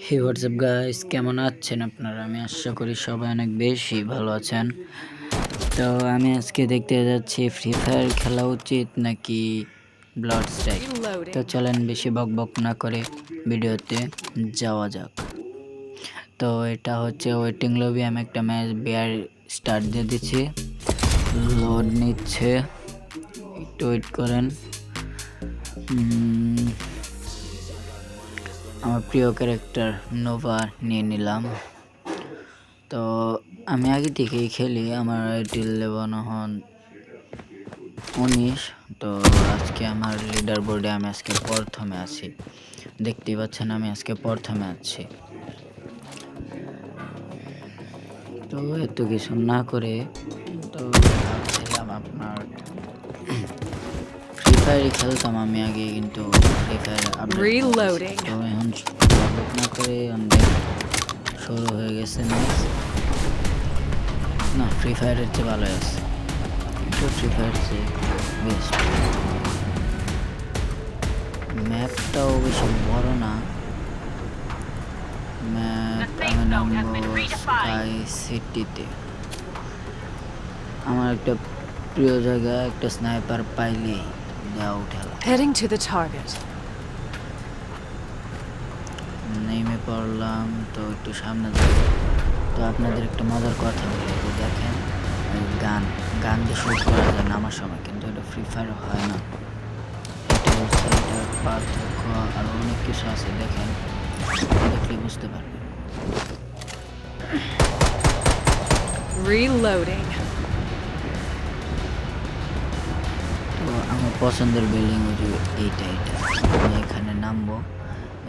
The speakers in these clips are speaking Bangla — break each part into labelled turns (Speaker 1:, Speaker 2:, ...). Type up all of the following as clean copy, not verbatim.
Speaker 1: হে হোয়াটসঅ্যাপ গাইস, কেমন আছেন আপনারা? আমি আশা করি সবাই অনেক বেশি ভালো আছেন। তো আমি আজকে দেখতে যাচ্ছি ফ্রি ফায়ার খেলা উচিত নাকি ব্লাড স্ট্রাইক। তো চলেন বেশি বকবক না করে ভিডিওতে যাওয়া যাক। তো এটা হচ্ছে ওয়েটিং লবি। আমি একটা ম্যাচ বিয়ার স্টার্ট দিয়ে দিচ্ছি, লোড নিচ্ছে, একটু ওয়েট করেন। আমার প্রিয় ক্যারেক্টার নোভা নিয়ে নিলাম। তো আমি আগে থেকেই খেলি, আমার আইডির লেভেল হন 19। তো আজকে আমার লিডার বোর্ডে আমি আজকে প্রথমে আছি, দেখতেই পাচ্ছেন আমি আজকে প্রথমে আছি। তো এত কিছু না করে তো ভাবছিলাম আপনার ফ্রি ফায়ারই খেলতাম আমি আগে, কিন্তু ফ্রি ফায়ার আপডেট তো এখন আপডেট না করে শুরু হয়ে গেছে ম্যাচ। না, ফ্রি ফায়ারের চেয়ে ভালো আছে, একটু ফ্রি ফায়ার চেয়ে বেস্ট। ম্যাপটাও বেশি বড় না। ম্যাপ আমি নামবো স্কাই সিটিতে। আমার একটা প্রিয় জায়গা, একটা স্নাইপার পাইলেই দেওয়া উঠালো।
Speaker 2: Heading to the target.
Speaker 1: নেমে পড়লাম, তো একটু সামনে যাব। তো আপনাদের একটা মজার কথা বলি, যে দেখেন গান দিয়ে শুট করা যায় নামার সময়, কিন্তু এটা ফ্রি ফায়ার হয় না। এটা হচ্ছে এটার পার্থক্য, আরও অনেক কিছু আছে, দেখেন দেখলে বুঝতে পারবেন।
Speaker 2: Reloading.
Speaker 1: তো আমার পছন্দের বিল্ডিং হচ্ছে এইটা। আমি এখানে নামবো,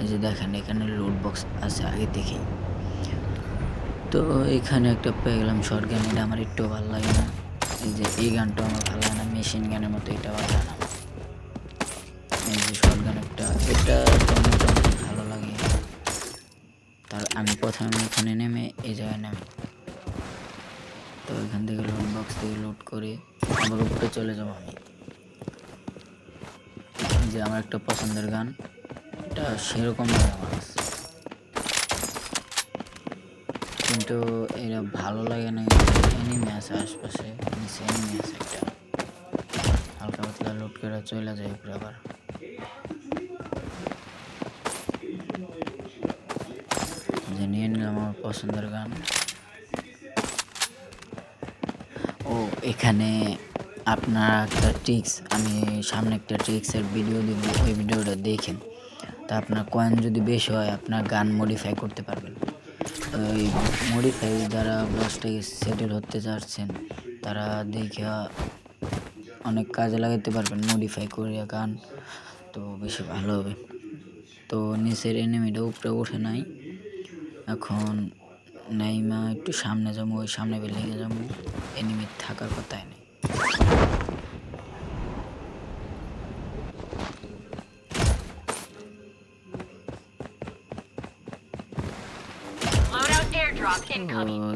Speaker 1: এই যে দেখেন এখানে লুট বক্স আছে আগে থেকেই। তো এখানে একটা পেয়ে গেলাম শর্ট গান, এটা আমার একটু ভালো লাগে না। এই যে এই গানটা আমার ভালো লাগে না, মেশিন গানের মতো এটা ভালো লাগে না। এই যে শর্ট গান একটা, এটা অনেক ভালো লাগে। তার আমি প্রথমে এখানে নেমে এই জায়গায় নেমে, তো এখান থেকে লুট বক্স থেকে লুট করে আবার উপরে চলে যাবো আমি। যে আমার একটা পছন্দের গান, এটা সেরকম আমার আছে, কিন্তু এটা ভালো লাগে না। এনিমি আছে আশপাশে, নিচে এনিমি আছে একটা, হালকা পাতলা লুট করে চলে যায় উপরে। আবার যে নিয়ে নিলাম আমার পছন্দের গান। ও এখানে আপনার একটা ট্রিক্স, আমি সামনে একটা ট্রিক্সের ভিডিও দিব, ওই ভিডিওটা দেখেন। তা আপনার কয়েন যদি বেশি হয় আপনার গান মডিফাই করতে পারবেন। ওই মডিফাই যারা ব্লাস্টে সেটেল হতে চাচ্ছেন তারা দেখে অনেক কাজে লাগাতে পারবেন মডিফাই করিয়া গান, তো বেশি ভালো হবে। তো নিচের এনিমিটা উপরে ওঠে নাই, এখন নাইমা একটু সামনে যাবো, ওই সামনে বিল্ডিংয়ে যাবো, এনিমি থাকার কথাই নেই।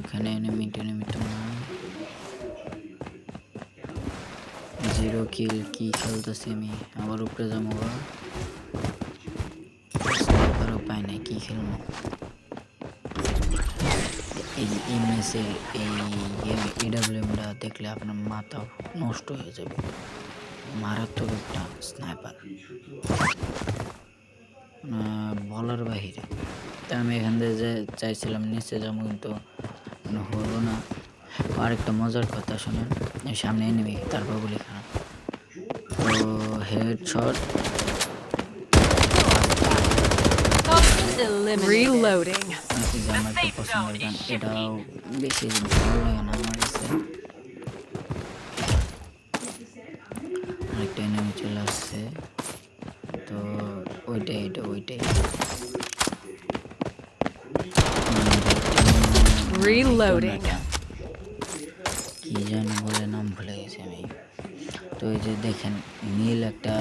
Speaker 1: এখানে এনিমি তো না, জিরো কিল কি খেলতেছি আমি। আবার উপরে যাবো, স্নাইপারও পাই নাই, কি খেলবো। এই ম্যাচের এই এডাব্লিউএমটা দেখলে আপনার মাথা নষ্ট হয়ে যাবে, মারাত্মক একটা স্নাইপার, বলার বাহিরে। তা আমি এখান থেকে যে চাইছিলাম নিচে যাবো, কিন্তু হলো না। আরেকটা মজার কথা শোনেন, সামনে এনিমি, তারপর গুলি খারাপ, তো হেডশট।
Speaker 2: Reloading.
Speaker 1: আমার একটা পছন্দের গান, এটাও বেশি ভালো লাগে না আমার কাছে। আরেকটা এনিমি চলে আসছে, তো ওইটাই
Speaker 2: Reloading.
Speaker 1: কি জানি বলে, নাম ভুলে গেছি আমি। তো এই যে দেখেন নীল একটা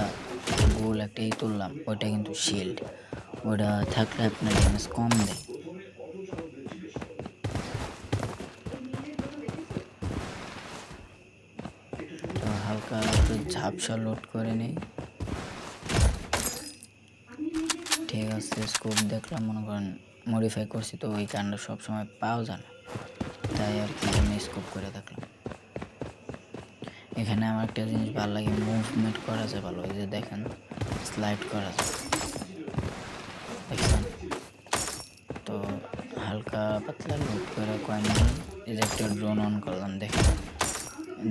Speaker 1: গোল একটা তুললাম, ওইটা কিন্তু শিল্ড, ওটা থাকলে আপনার ড্যামেজ কম দেয়। তো হালকা একটু ঝাপসা লোড করে নেই, ঠিক আছে। স্কোপ দেখলাম, মনে করেন মডিফাই করছি, তো ওই কারণে সবসময় পাওয়া যায় না, তাই আর কি আমি স্কোপ করে থাকলাম। এখানে আমার একটা জিনিস ভালো লাগে, মুভমেন্ট করা যায় ভালো, এই যে দেখেন স্লাইড করা যায়, দেখছেন? তো হালকা পাতলা লুট করে কয়েন নিয়ে এই যে একটা ড্রোন অন করলাম, দেখেন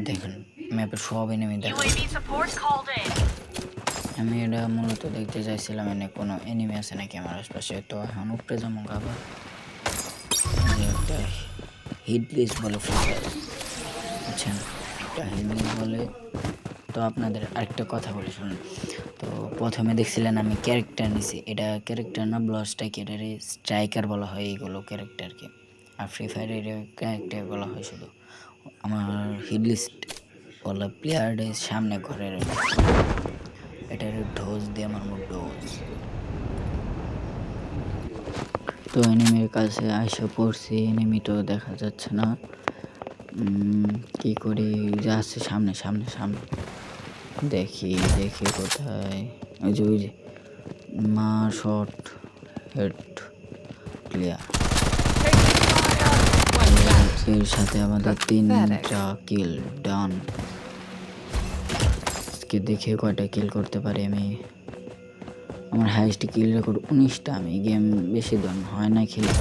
Speaker 1: দেখেন ম্যাপের সব এনিমি দেখেন।
Speaker 3: UAV support called in.
Speaker 1: আমি এটা মূলত দেখতে চাইছিলাম এনে কোনো এনিমি আছে নাকি আমার আশপাশে। তো এখন উপরে যাবো আবার, যে একটা হিট লিস্ট বলে ফ্রি ফায়ার, বুঝছেন? একটা হিট লিস্ট বলে। তো আপনাদের আরেকটা কথা বলে শুনুন। তো প্রথমে দেখছিলেন আমি ক্যারেক্টার নিছি, এটা ক্যারেক্টার না, ব্লস স্ট্রাইকারের স্ট্রাইকার বলা হয় এইগুলো ক্যারেক্টারকে, আর ফ্রি ফায়ারের ক্যারেক্টার বলা হয় শুধু। আমার হিট লিস্ট বলা প্লেয়ারের সামনে ঘরের, এটার ডোজ দিয়ে আমার মুখ ডোজ। তো এনিমির কাছে আইসা পড়ছি, এনিমি তো দেখা যাচ্ছে না, কি করি, যা আছে সামনে সামনে সামনে, দেখি দেখি কোথায়, ওই যে মা shot head clear.
Speaker 2: One down.
Speaker 1: এর সাথে আমাদের 3টা কিল ডান। আজকে দেখে কয়টা কিল করতে পারি আমি। আমার হাইয়েস্ট কিল রেকর্ড 19টা। আমি গেম বেশি দিন হয় না খেলি,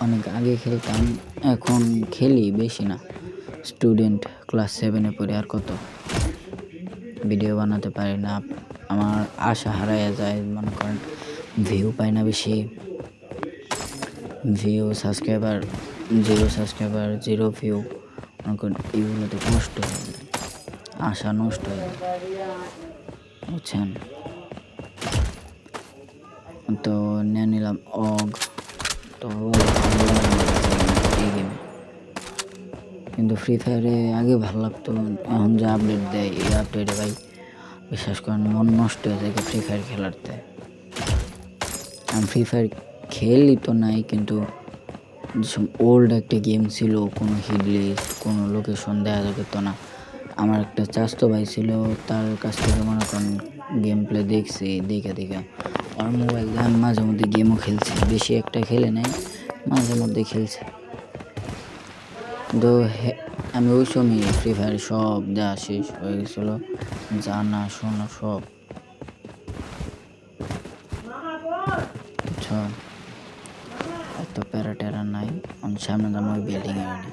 Speaker 1: অনেক আগে খেলতাম, এখন খেলি বেশি না। স্টুডেন্ট ক্লাস 7-এ পড়ে, আর কত ভিডিও বানাতে পারি না, আমার আশা হারাইয়া যায়, মনে করেন ভিউ পাই না বেশি, ভিউ সাবস্ক্রাইবার 0 সাবস্ক্রাইবার 0 ভিউ, মনে করেন এগুলোতে নষ্ট হয়ে যায়, আশা নষ্ট হয়ে যায়, বুঝছেন? তো নিয়ে নিলাম অগ, তো এই গেমে কিন্তু ফ্রি ফায়ারে আগে ভালো লাগতো, এখন যে আপডেট দেয় এই আপডেটে ভাই বিশ্বাস করেন মন নষ্ট হয়ে যায় ফ্রি ফায়ার খেলাতে। আমি ফ্রি ফায়ার খেলি তো নাই, কিন্তু যেসব ওল্ড একটা গেম ছিল, কোনো হিডলিস্ট কোনো লোকেশন দেওয়া যেত না। আমার একটা চাচাতো ভাই ছিল, তার কাছ থেকে মনে করেন গেম প্লে দেখছি, দেখে দেখে আর মোবাইল দিয়ে আমি মাঝে মধ্যে গেমও খেলছি, বেশি একটা খেলে নাই, মাঝে মধ্যে খেলছি। তো আমি ওই সময় ফ্রি ফায়ার সব দেওয়া শেষ হয়ে গেছিলো, জানা শোনা সব, বুঝছো? এত প্যারা ট্যারা নাই, আমি সামনে দাম ওই বিল্ডিং এ নেই।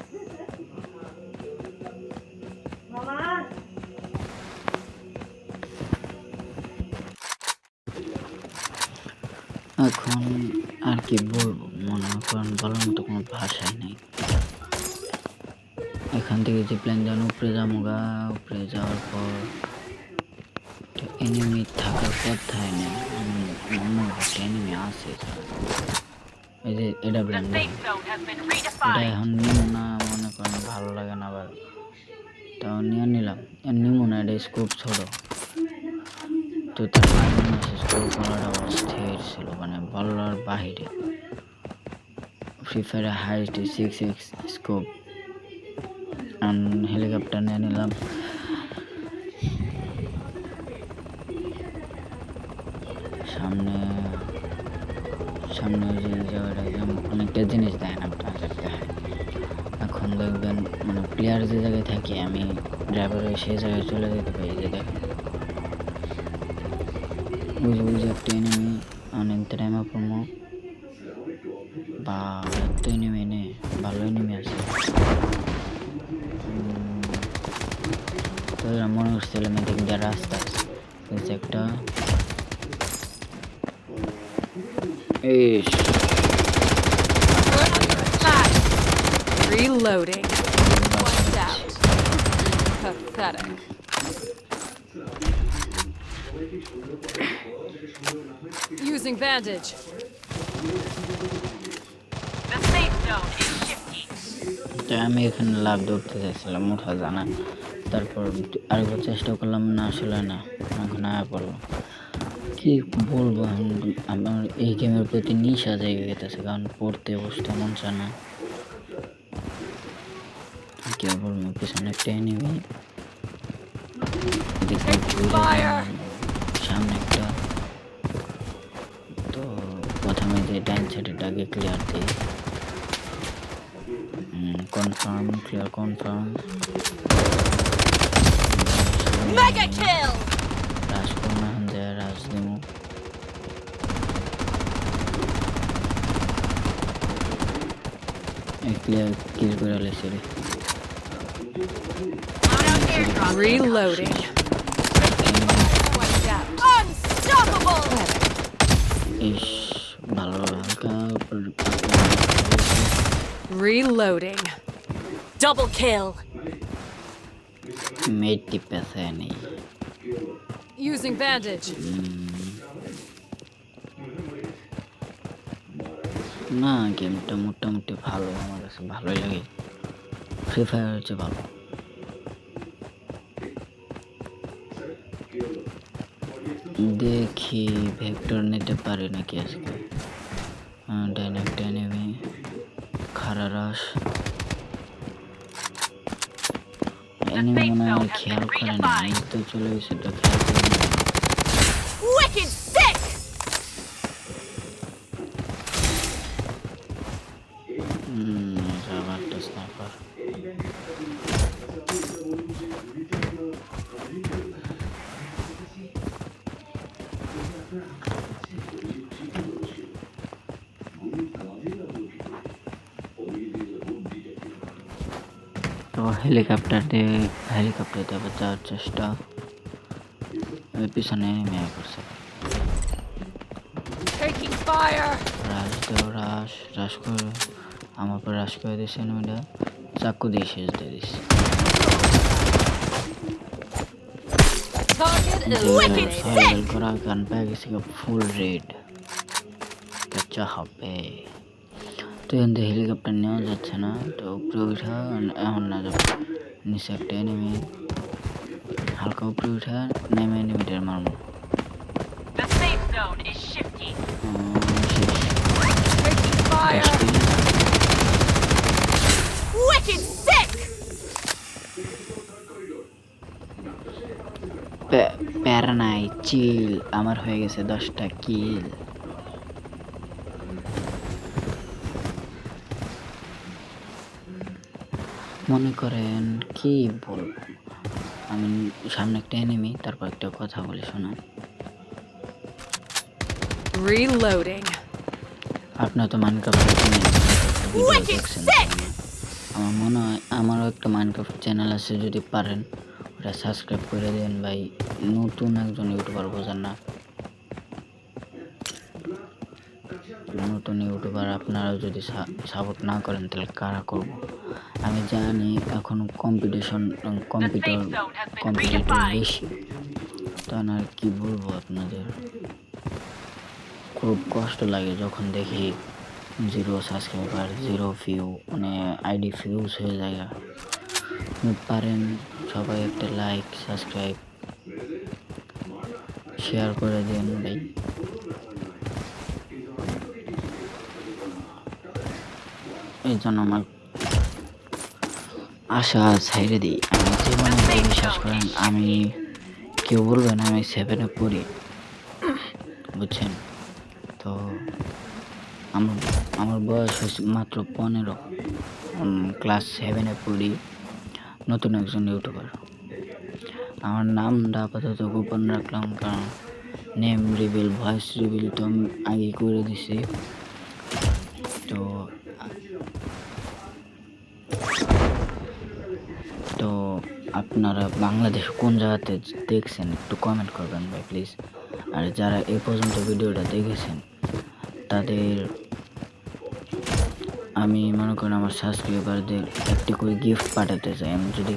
Speaker 1: এখন আর কি বলবো, মনে করেন বলার মতো কোনো ভাষাই নেই। এখান থেকে যে প্ল্যান দেন উপরে যাবো গা, উপরে যাওয়ার পর এনিমি থাকার কথাই নেই, মনে হচ্ছে এনিমি আছে। এই যে এটা
Speaker 3: The
Speaker 1: plan,
Speaker 3: safe zone has been
Speaker 1: এটা
Speaker 3: redefined.
Speaker 1: এখন নিব না, মনে করেন ভালো লাগে না আবার, তাও নিয়ে নিলাম। নিব না, এটা স্কোপ ছোট, তো তার স্কোপ করাটা অস্থির ছিল, মানে বলার বাহিরে। ফ্রি ফায়ারে হাইস্ট 6x স্কোপ, হেলিকপ্টার নিয়ে নিলাম। সামনে সামনে যে জায়গাটা অনেকটা জিনিস দেয় না, আপনাদেরকে এখন দেখবেন, মানে প্লেয়ার যে জায়গায় থাকি আমি ড্রাইভার হয়ে সেই জায়গায় চলে যেতে পারি। যে দেখেন ওই যে একটা এনিমি অনেক টাইমে পড়বো, বা এত এনিমি নে, ভালো এনিমি আছে। তো এরা মনে করছিলাম এদিক দিয়ে রাস্তা আছে, একটা ইস
Speaker 2: Reloading. One down. Pathetic. Using bandage.
Speaker 3: The safe zone is shifting.
Speaker 1: তো আমি এখানে লাভ ধরতে চাইছিলাম, ওঠা জানা, তারপর আরেকবার চেষ্টা করলাম, না আসলে না, এখন আয়া পড়লো। কি বলবো, আমার এই গেমের প্রতি নেশা জায়গা গেতেছে, কারণ পড়তে বসতে মন চায় না। কি বলবো, পিছনে একটা এনিমি, সামনে একটা, তো প্রথমে যে ডান সাইডেরটাকে ক্লিয়ার দিই। Confirm, clear confirm.
Speaker 2: Mega kill!
Speaker 1: রাশ করনা হন্দে রাশ দেবো। ক্লিয়ার কিল করে লেছে রে।
Speaker 3: Loadout airdrop.
Speaker 2: Reloading. Wiped out. Unstoppable!
Speaker 1: ইস ভালো হালকা
Speaker 2: Reloading. Double kill.
Speaker 1: মেট টিপেছে নেই।
Speaker 2: Using bandage.
Speaker 1: না গেমটা মোটামুটি ভালো, আমার কাছে ভালোই লাগে। ফ্রি ফায়ার হচ্ছে ভালো। দেখি ভেক্টর নিতে পারি নাকি আজকে। ডাইনামিক ডাইনামি খারা রাস এনিমি মনে হয় খেয়াল করে না, তো চলে গেছে তো খেয়াল করে না।
Speaker 2: Wicked sick!
Speaker 1: আবার একটা স্নাইপার। তো হেলিকপ্টার দিয়ে আবার যাওয়ার চেষ্টা। পিছনে মেয়ে করছে।
Speaker 2: Taking fire!
Speaker 1: রাশ দেও, রাশ করে আমার পর রাশ করে দিয়েছে এনিমিটা। চাকু দিয়ে শেষ দিয়ে দিচ্ছে।
Speaker 2: Target
Speaker 1: survival
Speaker 2: eliminated.
Speaker 1: করা গান পেয়ে গেছে ফুল রেড। কাচ্চা হবে তো এখান থেকে হেলিকপ্টার নেওয়া যাচ্ছে না, তো উপরে উঠা এখন না যাবে। নিচে একটা এনিমি, হালকা উপরে উঠা নেমে এনিমিটার মারবো।
Speaker 3: The safe zone is shifting.
Speaker 2: Taking fire! Wicked sick!
Speaker 1: প্যারা নাই, চিল। আমার হয়ে গেছে 10টা কিল। মনে করেন কি বলবো, আমি সামনে একটা এনিমি, তারপর একটা কথা বলে শোনা।
Speaker 2: Reloading.
Speaker 1: আপনার তো মাইনক্রাফট ভিডিও দেখছেন, আমার মনে হয় আমারও একটা মাইনক্রাফট চ্যানেল আছে, যদি পারেন ওটা সাবস্ক্রাইব করে দেন ভাই। নতুন একজন ইউটিউবার, বোঝেন না, নতুন ইউটিউবার। আপনারা যদি সাপোর্ট না করেন তাহলে কারা করব। আমি জানি এখন কম্পিউটার বেশি, তা না আর কি বলবো আপনাদের। খুব কষ্ট লাগে যখন দেখি 0 সাবস্ক্রাইবার 0 ভিউ, মানে আইডি ফিউজ হয়ে যায়। পারেন সবাই একটা লাইক সাবস্ক্রাইব শেয়ার করে দেন ভাই। এই জন্য আমার আশা ছাইড়ে দিই। আমি জীবনে বিশ্বাস করেন, আমি কেউ বলবেন আমি 7-এ পড়ি, বুঝছেন তো। আমার বয়স হয়েছে মাত্র 15, ক্লাস 7-এ পড়ি, নতুন একজন ইউটিউবার। আমার নামটা আপাতত গোপন রাখলাম, কারণ নেম রিভিল ভয়েস রিভিল তো আমি আগে করে দিছি। তো আপনারা বাংলাদেশ কোন জায়গাতে দেখছেন একটু কমেন্ট করবেন ভাই প্লিজ। আর যারা এই পর্যন্ত ভিডিওটা দেখেছেন তাদের আমি মনে করেন আমার সাবস্ক্রাইবারদের একটি করে গিফট পাঠাতে চাই। আমি যদি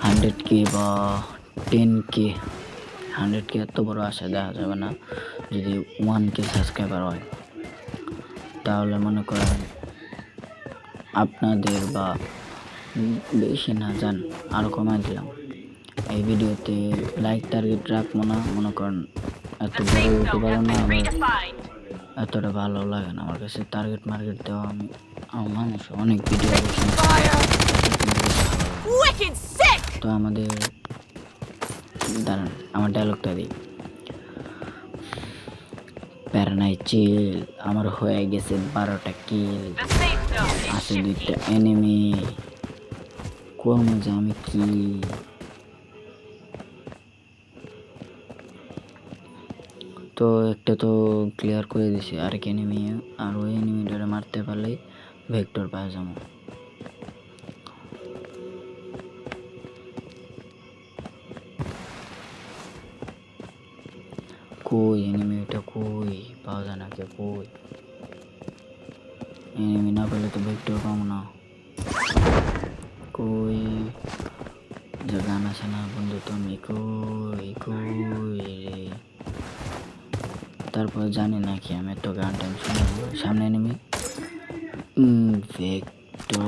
Speaker 1: 100K বা 10K, 100K এত বড় আশা দেখা যাবে না, যদি 1K সাবস্ক্রাইবার হয় তাহলে মনে করেন আপনাদের, বা বেশি না যান আরও কমাই দিলাম। এই ভিডিওতে লাইক টার্গেট রাখবো না, মনে করেন এত
Speaker 3: The
Speaker 1: বড়
Speaker 3: safe
Speaker 1: হতে
Speaker 3: zone
Speaker 1: পারো
Speaker 3: has
Speaker 1: না,
Speaker 3: been
Speaker 1: আবার
Speaker 3: redefined.
Speaker 1: এতটা ভালো লাগে না আমার কাছে টার্গেট মার্কেট দেওয়া। আমার মানুষ অনেক video
Speaker 2: Taking fire! Wicked sick!
Speaker 1: তো আমাদের দাঁড়ান, আমার ডায়লগটা দিই। প্যারানাই চিল, আমার হয়ে গেছে 12টা কিল,
Speaker 3: The safe zone is
Speaker 1: আছে
Speaker 3: shifting.
Speaker 1: 2টা এনিমি। কোন যে আমি কি তো একটা তো ক্লিয়ার করে দিছি, আরেক এনিমি, আর ওই এনিমিটারে মারতে পারলেই ভেক্টর পাওয়া যাবো। কই এনিমিটা কই, পাওয়া যায় না কে, কই এনিমি না পেলে তো ভেক্টর পাবো না। কই যে গান আছে না বন্ধু, তুমি কই কই রে। তারপর জানি না কি আমি তো গান টাইম শুনে সামনে এনিমি ভেক্টর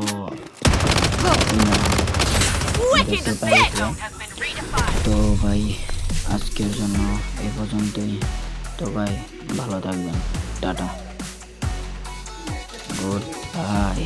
Speaker 2: Wicked
Speaker 1: দেখতে
Speaker 2: sick!
Speaker 1: পাইছিলাম।
Speaker 3: Has been redefined.
Speaker 1: তো ভাই আজকের জন্য এই পর্যন্তই। তো ভাই ভালো থাকবেন, টাটা, গুড বাই।